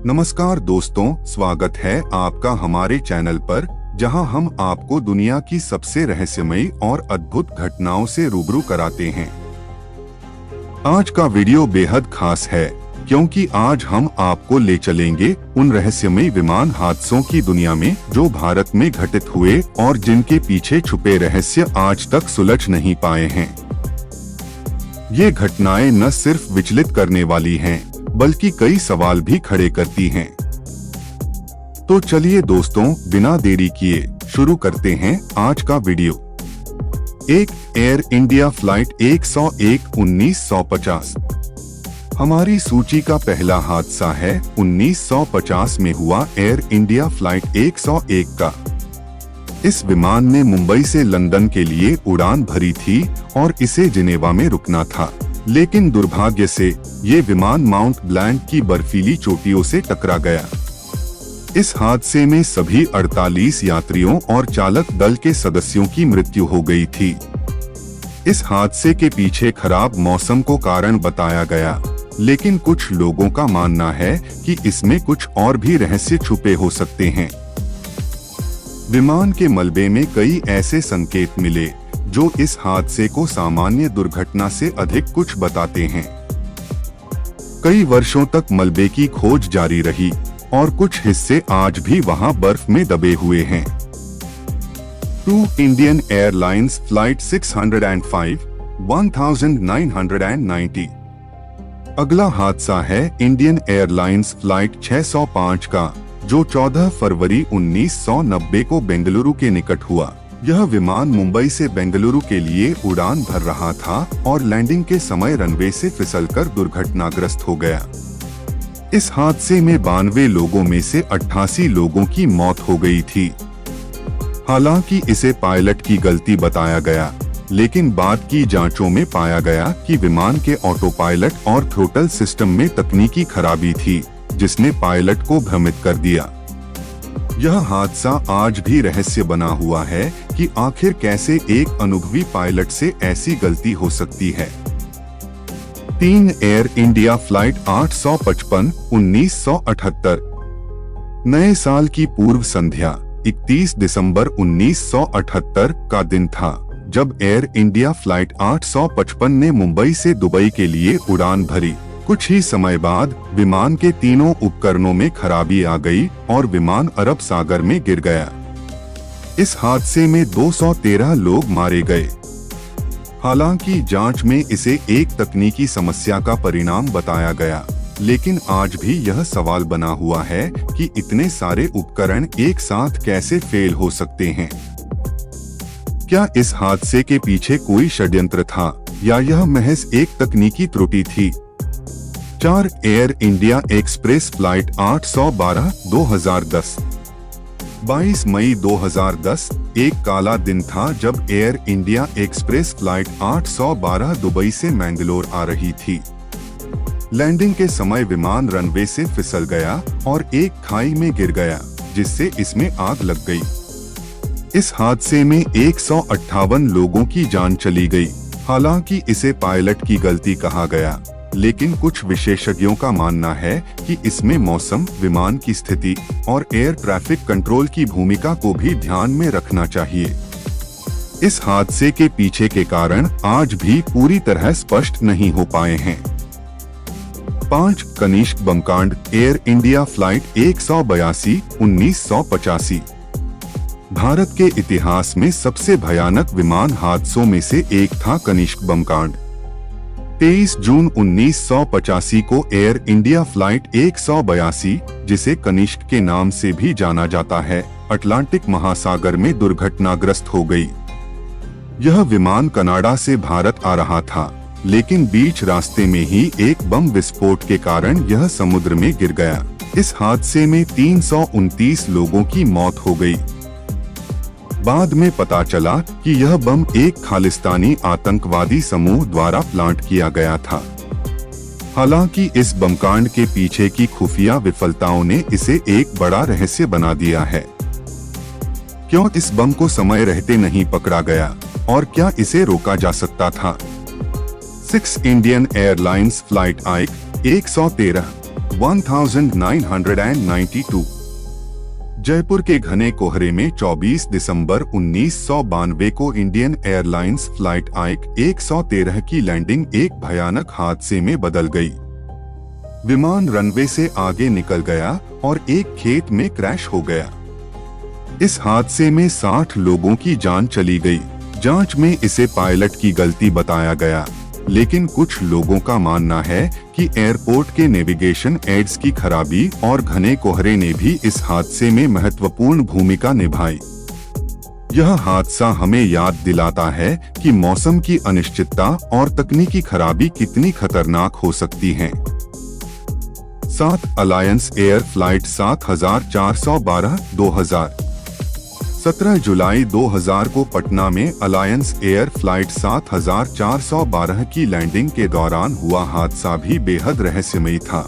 नमस्कार दोस्तों, स्वागत है आपका हमारे चैनल पर, जहां हम आपको दुनिया की सबसे रहस्यमयी और अद्भुत घटनाओं से रूबरू कराते हैं। आज का वीडियो बेहद खास है क्योंकि आज हम आपको ले चलेंगे उन रहस्यमयी विमान हादसों की दुनिया में जो भारत में घटित हुए और जिनके पीछे छुपे रहस्य आज तक सुलझ नहीं पाए हैं। ये घटनाएं न सिर्फ विचलित करने वाली हैं, बल्कि कई सवाल भी खड़े करती हैं। तो चलिए दोस्तों, बिना देरी किए शुरू करते हैं आज का वीडियो। एक एयर इंडिया फ्लाइट 101-1950। हमारी सूची का पहला हादसा है 1950 में हुआ एयर इंडिया फ्लाइट 101 का। इस विमान ने मुंबई से लंदन के लिए उड़ान भरी थी और इसे जिनेवा में रुकना था, लेकिन दुर्भाग्य से ये विमान माउंट ब्लैंक की बर्फीली चोटियों से टकरा गया। इस हादसे में सभी 48 यात्रियों और चालक दल के सदस्यों की मृत्यु हो गई थी। इस हादसे के पीछे खराब मौसम को कारण बताया गया, लेकिन कुछ लोगों का मानना है कि इसमें कुछ और भी रहस्य छुपे हो सकते हैं। विमान के मलबे में कई ऐसे संकेत मिले जो इस हादसे को सामान्य दुर्घटना से अधिक कुछ बताते हैं। कई वर्षों तक मलबे की खोज जारी रही और कुछ हिस्से आज भी वहां बर्फ में दबे हुए हैं। 2 इंडियन एयरलाइंस फ्लाइट 605 1990। अगला हादसा है इंडियन एयरलाइंस फ्लाइट 605 का, जो 14 फरवरी 1990 को बेंगलुरु के निकट हुआ। यह विमान मुंबई से बेंगलुरु के लिए उड़ान भर रहा था और लैंडिंग के समय रनवे से फिसलकर दुर्घटनाग्रस्त हो गया। इस हादसे में 92 लोगों में से 88 लोगों की मौत हो गई थी। हालांकि इसे पायलट की गलती बताया गया, लेकिन बाद की जांचों में पाया गया कि विमान के ऑटो पायलट और थ्रोटल सिस्टम में तकनीकी खराबी थी, जिसने पायलट को भ्रमित कर दिया। यह हादसा आज भी रहस्य बना हुआ है कि आखिर कैसे एक अनुभवी पायलट से ऐसी गलती हो सकती है। 3 एयर इंडिया फ्लाइट 855 1978। नए साल की पूर्व संध्या 31 दिसंबर 1978 का दिन था, जब एयर इंडिया फ्लाइट 855 ने मुंबई से दुबई के लिए उड़ान भरी। कुछ ही समय बाद विमान के तीनों उपकरणों में खराबी आ गई और विमान अरब सागर में गिर गया। इस हादसे में 213 लोग मारे गए। हालांकि जांच में इसे एक तकनीकी समस्या का परिणाम बताया गया, लेकिन आज भी यह सवाल बना हुआ है कि इतने सारे उपकरण एक साथ कैसे फेल हो सकते हैं। क्या इस हादसे के पीछे कोई षड्यंत्र था या यह महज एक तकनीकी त्रुटि थी? 4 एयर इंडिया एक्सप्रेस फ्लाइट 812 2010। 22 मई 2010 एक काला दिन था जब air India express flight 812 Dubai से मैंगलोर आ रही थी। लैंडिंग के समय विमान रनवे से फिसल गया और एक खाई में गिर गया, जिससे इसमें आग लग गई। इस हादसे में 158 लोगों की जान चली गई। हालांकि इसे पायलट की गलती कहा गया, लेकिन कुछ विशेषज्ञों का मानना है कि इसमें मौसम, विमान की स्थिति और एयर ट्रैफिक कंट्रोल की भूमिका को भी ध्यान में रखना चाहिए। इस हादसे के पीछे के कारण आज भी पूरी तरह स्पष्ट नहीं हो पाए हैं। 5 कनिष्क बमकांड एयर इंडिया फ्लाइट 182 1985। भारत के इतिहास में सबसे भयानक विमान हादसों में से एक था कनिष्क बमकांड। 23 जून 1985 को एयर इंडिया फ्लाइट 182, जिसे कनिष्क के नाम से भी जाना जाता है, अटलांटिक महासागर में दुर्घटनाग्रस्त हो गई। यह विमान कनाडा से भारत आ रहा था, लेकिन बीच रास्ते में ही एक बम विस्फोट के कारण यह समुद्र में गिर गया। इस हादसे में 329 लोगों की मौत हो गई। बाद में पता चला कि यह बम एक खालिस्तानी आतंकवादी समूह द्वारा प्लांट किया गया था। हालांकि इस बमकांड के पीछे की खुफिया विफलताओं ने इसे एक बड़ा रहस्य बना दिया है। क्यों इस बम को समय रहते नहीं पकड़ा गया और क्या इसे रोका जा सकता था? 6 इंडियन एयरलाइंस फ्लाइट आइक 113 1992। जयपुर के घने कोहरे में 24 दिसंबर 1992 को इंडियन एयरलाइंस फ्लाइट आइक 113 की लैंडिंग एक भयानक हादसे में बदल गई। विमान रनवे से आगे निकल गया और एक खेत में क्रैश हो गया। इस हादसे में 60 लोगों की जान चली गई। जांच में इसे पायलट की गलती बताया गया, लेकिन कुछ लोगों का मानना है कि एयरपोर्ट के नेविगेशन एड्स की खराबी और घने कोहरे ने भी इस हादसे में महत्वपूर्ण भूमिका निभाई। यह हादसा हमें याद दिलाता है कि मौसम की अनिश्चितता और तकनीकी खराबी कितनी खतरनाक हो सकती हैं। 7 अलायंस एयर फ्लाइट 7412 17 जुलाई 2000 को पटना में अलायंस एयर फ्लाइट 7412 की लैंडिंग के दौरान हुआ हादसा भी बेहद रहस्यमयी था।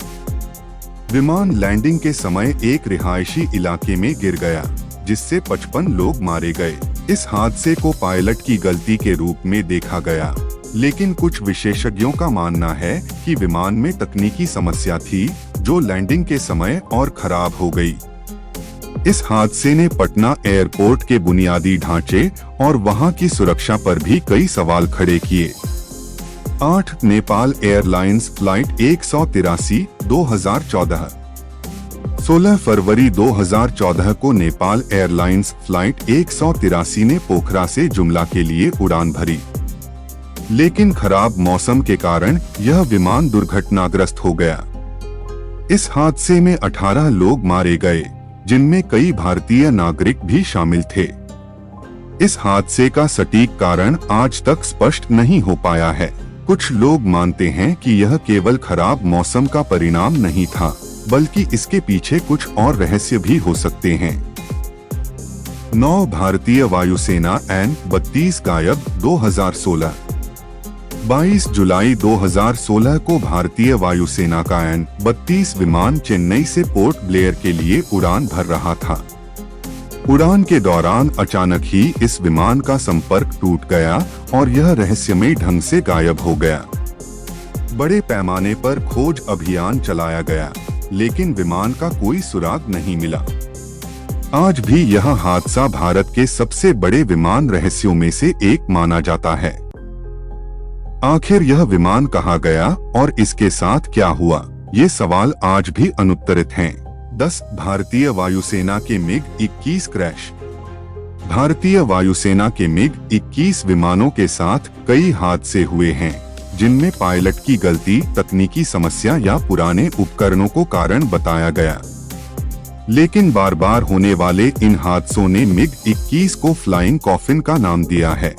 विमान लैंडिंग के समय एक रिहायशी इलाके में गिर गया, जिससे 55 लोग मारे गए। इस हादसे को पायलट की गलती के रूप में देखा गया, लेकिन कुछ विशेषज्ञों का मानना है कि विमान में तकनीकी समस्या थी जो लैंडिंग के समय और खराब हो गई। इस हादसे ने पटना एयरपोर्ट के बुनियादी ढांचे और वहां की सुरक्षा पर भी कई सवाल खड़े किए। 8 नेपाल एयरलाइंस फ्लाइट 183 2014। 16 फरवरी 2014 को नेपाल एयरलाइंस फ्लाइट 183 ने पोखरा से जुमला के लिए उड़ान भरी, लेकिन खराब मौसम के कारण यह विमान दुर्घटनाग्रस्त हो गया। इस हादसे में 18 लोग मारे गए, जिनमें कई भारतीय नागरिक भी शामिल थे। इस हादसे का सटीक कारण आज तक स्पष्ट नहीं हो पाया है। कुछ लोग मानते हैं कि यह केवल खराब मौसम का परिणाम नहीं था, बल्कि इसके पीछे कुछ और रहस्य भी हो सकते हैं। 9 भारतीय वायुसेना N-32 गायब 2016। 22 जुलाई 2016 को भारतीय वायुसेना का N-32 विमान चेन्नई से पोर्ट ब्लेयर के लिए उड़ान भर रहा था। उड़ान के दौरान अचानक ही इस विमान का संपर्क टूट गया और यह रहस्यमयी ढंग से गायब हो गया। बड़े पैमाने पर खोज अभियान चलाया गया, लेकिन विमान का कोई सुराग नहीं मिला। आज भी यह हादसा भारत के सबसे बड़े विमान रहस्यों में से एक माना जाता है। आखिर यह विमान कहाँ गया और इसके साथ क्या हुआ, ये सवाल आज भी अनुत्तरित हैं। 10 भारतीय वायुसेना के MiG-21 क्रैश। भारतीय वायुसेना के MiG-21 विमानों के साथ कई हादसे हुए हैं, जिनमें पायलट की गलती, तकनीकी समस्या या पुराने उपकरणों को कारण बताया गया। लेकिन बार बार होने वाले इन हादसों ने MiG-21 को फ्लाइंग कॉफिन का नाम दिया है।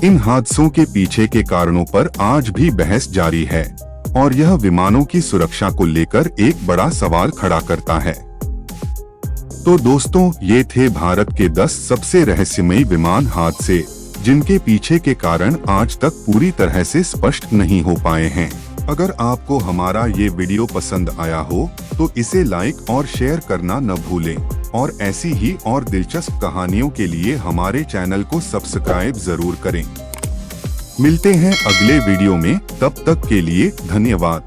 इन हादसों के पीछे के कारणों पर आज भी बहस जारी है और यह विमानों की सुरक्षा को लेकर एक बड़ा सवाल खड़ा करता है। तो दोस्तों, ये थे भारत के 10 सबसे रहस्यमयी विमान हादसे, जिनके पीछे के कारण आज तक पूरी तरह से स्पष्ट नहीं हो पाए हैं। अगर आपको हमारा ये वीडियो पसंद आया हो तो इसे लाइक और शेयर करना न भूलें और ऐसी ही और दिलचस्प कहानियों के लिए हमारे चैनल को सब्सक्राइब जरूर करें। मिलते हैं अगले वीडियो में, तब तक के लिए धन्यवाद।